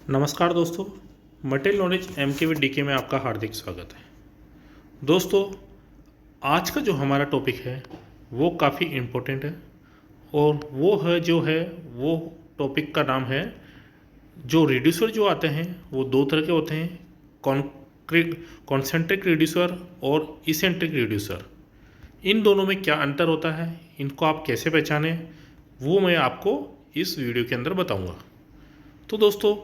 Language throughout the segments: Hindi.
नमस्कार दोस्तों, मटेरियल नॉलेज एमकेवी डीके में आपका हार्दिक स्वागत है। दोस्तों, आज का जो हमारा टॉपिक है वो काफ़ी इम्पोर्टेंट है और वो टॉपिक का नाम है, जो रिड्यूसर जो आते हैं वो दो तरह के होते हैं, कॉन्सेंट्रिक रिड्यूसर और इसेंट्रिक रिड्यूसर। इन दोनों में क्या अंतर होता है, इनको आप कैसे पहचानें, वो मैं आपको इस वीडियो के अंदर बताऊंगा। तो दोस्तों,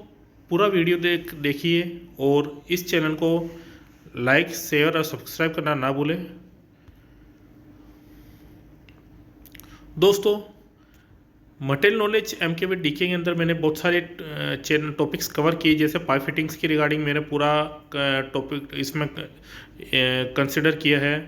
पूरा वीडियो देखिए और इस चैनल को लाइक, शेयर और सब्सक्राइब करना ना भूलें। दोस्तों, मटेरियल नॉलेज एमकेवी डीके के अंदर मैंने बहुत सारे चैनल टॉपिक्स कवर किए, जैसे पाइप फिटिंग्स की रिगार्डिंग मैंने पूरा टॉपिक इसमें कंसिडर किया है।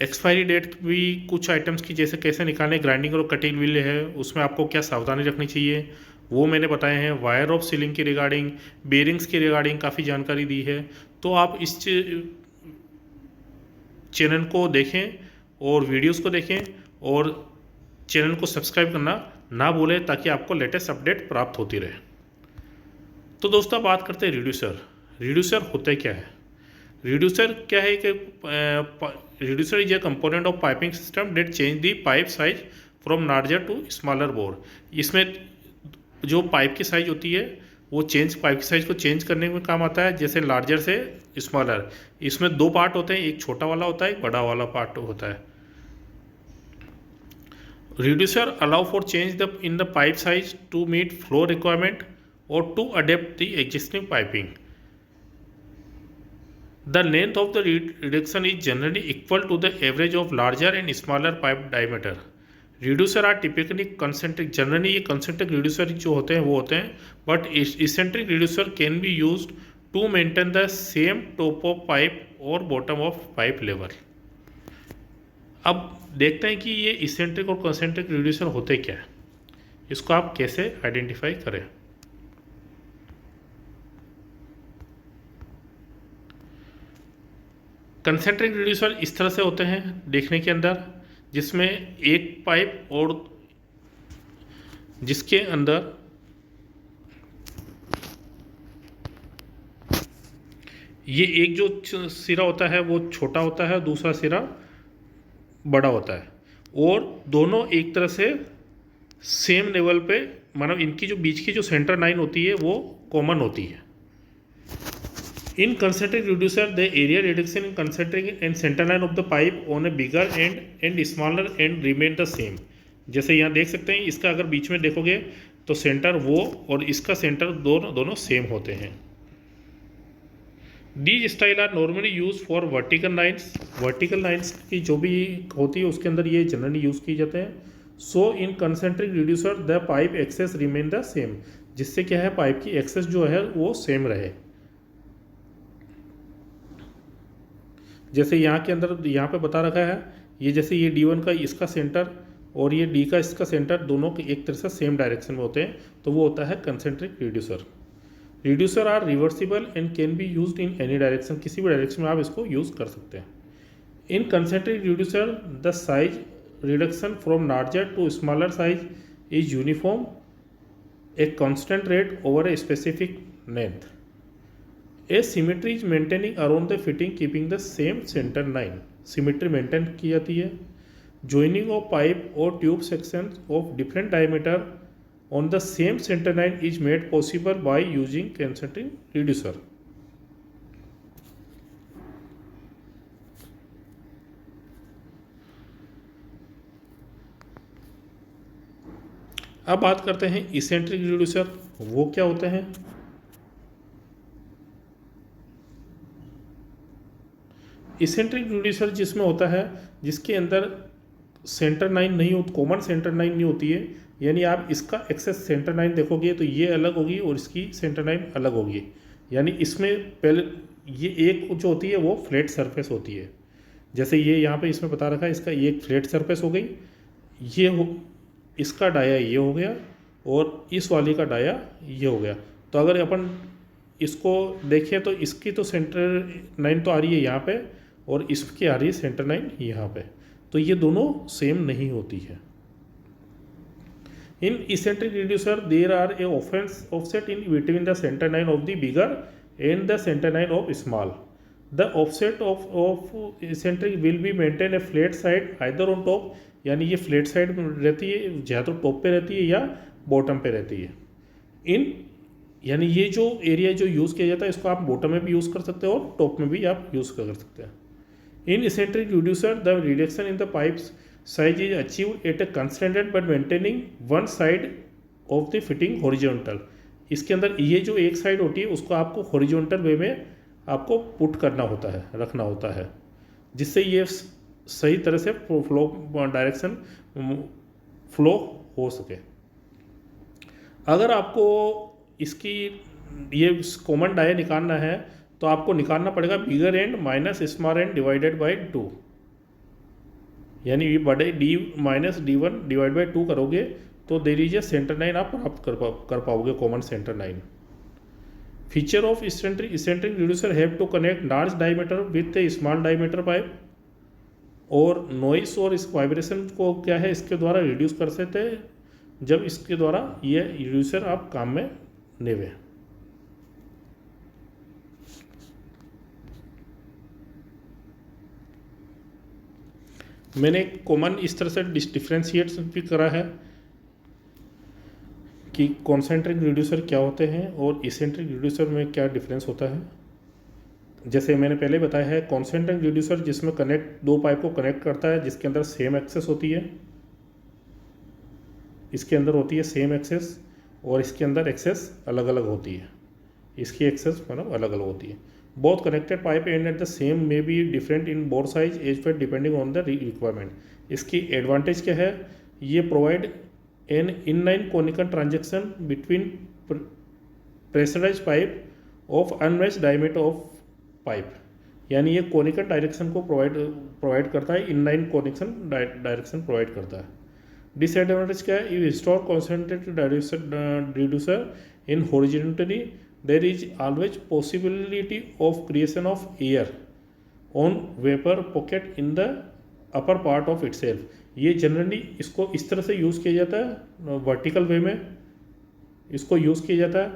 एक्सपायरी डेट भी कुछ आइटम्स की, जैसे कैसे निकालें, ग्राइंडिंग और कटिंग व्हील है उसमें आपको क्या सावधानी रखनी चाहिए, वो मैंने बताए हैं। वायर ऑफ सीलिंग की रिगार्डिंग, बेरिंग्स की रिगार्डिंग काफ़ी जानकारी दी है। तो आप इस चैनल को देखें और वीडियोस को देखें और चैनल को सब्सक्राइब करना ना भूलें, ताकि आपको लेटेस्ट अपडेट प्राप्त होती रहे। तो दोस्तों, बात करते हैं रिड्यूसर। रिड्यूसर होता क्या है? रिड्यूसर क्या है कि reducer is a component of piping system that change the pipe size from larger to smaller bore. इसमें जो पाइप की साइज होती है वो पाइप की साइज को चेंज करने में काम आता है, जैसे लार्जर से स्मॉलर। इसमें दो पार्ट होते हैं, एक छोटा वाला होता है, एक बड़ा वाला पार्ट होता है। Reducer allow for change the in the pipe size to meet flow requirement और to adapt the existing piping. The length of the reduction is generally equal to the average of larger and smaller pipe diameter. Reducer are typically concentric. Generally ये concentric reducer जो होते हैं वो होते हैं, but eccentric reducer can be used to maintain the same top of pipe और bottom of pipe level. अब देखते हैं कि ये eccentric और concentric reducer होते क्या है, इसको आप कैसे आइडेंटिफाई करें। कंसेंट्रिक रिड्यूसर इस तरह से होते हैं देखने के अंदर, जिसमें एक पाइप और जिसके अंदर ये एक जो सिरा होता है वो छोटा होता है, दूसरा सिरा बड़ा होता है, और दोनों एक तरह से सेम लेवल पे, मतलब इनकी जो बीच की जो सेंटर लाइन होती है वो कॉमन होती है। In concentric reducer, the area reduction in concentric and center line of the pipe on a bigger end and smaller end remain the same. जैसे यहाँ देख सकते हैं, इसका अगर बीच में देखोगे तो सेंटर वो और इसका सेंटर दोनों सेम होते हैं। These style are normally used for vertical lines. Vertical lines की जो भी होती है उसके अंदर ये जनरली यूज़ किए जाते हैं। So in concentric reducer, the pipe axis remain the same. जिससे क्या है, पाइप की एक्सेस जो है वो सेम रहे। जैसे यहाँ के अंदर यहाँ पे बता रखा है, ये जैसे ये D1 का इसका सेंटर और ये D का इसका सेंटर दोनों के एक तरह से सेम डायरेक्शन में होते हैं, तो वो होता है concentric reducer. Reducer are reversible and can be used in any direction. किसी भी डायरेक्शन में आप इसको यूज़ कर सकते हैं। In concentric reducer the size reduction from larger to smaller size is uniform a constant rate over a specific length. A symmetry is maintaining around the fitting keeping the same centre line. Symmetry maintain की जाती है। ज्वाइनिंग ऑफ पाइप और tube section of different diameter on the same centre line is made possible by using concentric reducer. अब बात करते हैं इसेंट्रिक रिड्यूसर, वो क्या होते हैं। इसेंट्रिक रिड्यूसर जिसमें होता है जिसके अंदर सेंटर लाइन नहीं हो, कॉमन सेंटर लाइन नहीं होती है, यानी आप इसका एक्सेस सेंटर लाइन देखोगे तो ये अलग होगी और इसकी सेंटर लाइन अलग होगी। यानी इसमें पहले ये एक जो होती है वो फ्लैट सरफेस होती है, जैसे ये यहाँ पे इसमें बता रखा है, इसका ये एक फ्लैट सरफेस हो गई, ये हो, इसका डाया ये हो गया और इस वाली का डाया ये हो गया। तो अगर अपन इसको देखें तो इसकी तो सेंटर लाइन तो आ रही है यहाँ पे और इसकी आ रही है सेंटर लाइन यहाँ पे, तो ये दोनों सेम नहीं होती है। In eccentric reducer, there are a offset in between the center line of the bigger and the center line of small. The offset of eccentric will be maintain a flat side either on top, यानी ये फ्लैट साइड रहती है, या तो टॉप पे रहती है या बॉटम पे रहती है. इन यानी ये जो एरिया जो यूज़ किया जाता है इसको आप बॉटम में भी यूज़ कर सकते हो और टॉप में भी आप यूज़ कर सकते हैं. इन eccentric reducer, the reduction in the pipes size is achieved at a constant but maintaining one side of the fitting horizontal. इसके अंदर ये जो एक साइड होती है उसको आपको हॉरिजॉन्टल वे में आपको पुट करना होता है, रखना होता है, जिससे ये सही तरह से फ्लो डायरेक्शन फ्लो हो सके. अगर आपको इसकी ये कॉमन डाया निकालना है तो आपको निकालना पड़ेगा bigger and minus small and divided by 2, यानी ये बड़े D minus D1 divide by 2 करोगे तो there is a centre line आप प्राप्त कर पाओगे, common centre line. Feature of eccentric reducer have to connect large diameter with a small diameter pipe. और नॉइस और इस वाइब्रेशन को क्या है इसके द्वारा रिड्यूस कर सकते हैं जब इसके द्वारा ये रिड्यूसर आप काम में लेवे. मैंने कॉमन इस तरह से डिफ्रेंशिएट भी करा है कि कॉन्सेंट्रिक रिड्यूसर क्या होते हैं और इसेंट्रिक रिड्यूसर में क्या डिफरेंस होता है. जैसे मैंने पहले बताया है, कॉन्सेंट्रिक रिड्यूसर जिसमें दो पाइप को कनेक्ट करता है जिसके अंदर सेम एक्सेस होती है, इसके अंदर होती है सेम एक्सेस और इसके अंदर एक्सेस अलग अलग होती है, इसकी एक्सेस मतलब अलग अलग होती है. Both connected pipe end at the same may be different in both size as per depending on the requirement. इसकी एडवांटेज क्या है, ये provide an inline conical transaction between pressurise pipe of unmatched diameter of pipe. यानी ये कोनिकल डायरेक्शन को प्रोवाइड करता है, इनलाइन कोनिकल डायरेक्शन प्रोवाइड करता है. डिसएडवांटेज क्या है, you install concentrated reducer in horizontally there is always possibility of creation of air on vapor pocket in the upper part of itself. ये जनरली इसको इस तरह से यूज़ किया जाता है, वर्टिकल वे में इसको यूज़ किया जाता है.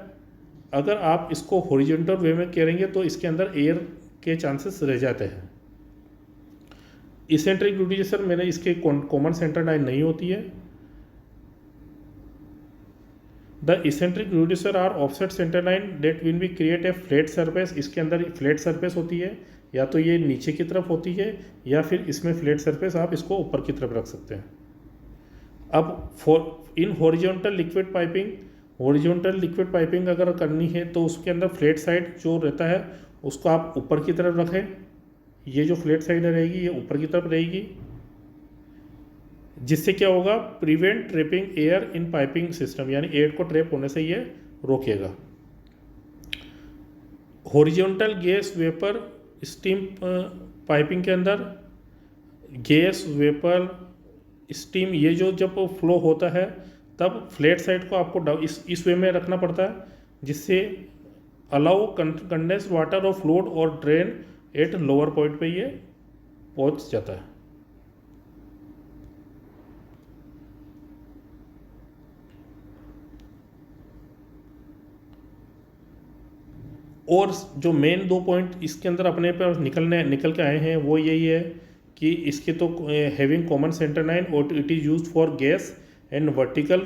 अगर आप इसको हॉरिजॉन्टल वे में करेंगे तो इसके अंदर एयर के चांसेस रह जाते हैं. इसेंट्रिक रिड्यूसर मैंने इसके कॉमन सेंटर लाइन नहीं होती है. The eccentric reducer are offset center line that will be create a flat surface. इसके अंदर फ्लैट सरफेस होती है, या तो ये नीचे की तरफ होती है या फिर इसमें फ्लैट सरफेस आप इसको ऊपर की तरफ रख सकते हैं. अब इन हॉरिजॉन्टल लिक्विड पाइपिंग अगर करनी है तो उसके अंदर फ्लैट साइड जो रहता है उसको आप ऊपर की तरफ रखें. ये जो फ्लैट साइड रहेगी ये ऊपर की तरफ रहेगी, जिससे क्या होगा, prevent trapping air in piping system, यानी एयर को ट्रैप होने से ये रोकेगा. Horizontal gas vapour steam piping के अंदर गैस वेपर स्टीम ये जो जब फ्लो होता है तब फ्लैट साइड को आपको इस वे में रखना पड़ता है, जिससे allow condense water of flowed और ड्रेन एट लोअर पॉइंट पे ये पहुंच जाता है. और जो मेन 2 पॉइंट इसके अंदर अपने पर निकल के आए हैं वो यही है कि इसके तो हैविंग कॉमन सेंटर लाइन और it is used for gas and vertical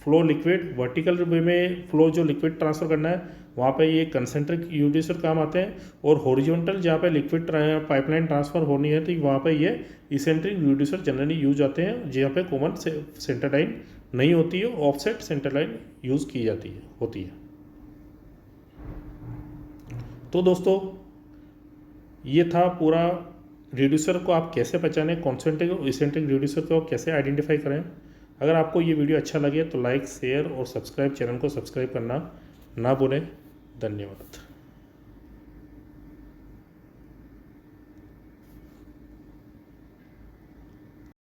flow liquid. Vertical way में फ्लो जो लिक्विड ट्रांसफ़र करना है वहाँ पे ये कंसेंट्रिक रिड्यूसर काम आते हैं, और हॉरिजॉन्टल जहाँ पे लिक्विड पाइपलाइन ट्रांसफ़र होनी है तो वहाँ पे ये इसेंट्रिक रिड्यूसर जनरली यूज आते हैं, जहाँ पे कॉमन सेंटर लाइन नहीं होती है, ऑफसेट सेंटर लाइन यूज़ की होती है. तो दोस्तों ये था पूरा रिड्यूसर को आप कैसे पहचानें, कॉन्सेंट्रिक और इसेंट्रिक रिड्यूसर को कैसे आइडेंटिफाई करें. अगर आपको ये वीडियो अच्छा लगे तो लाइक शेयर और सब्सक्राइब चैनल को सब्सक्राइब करना ना भूलें. धन्यवाद.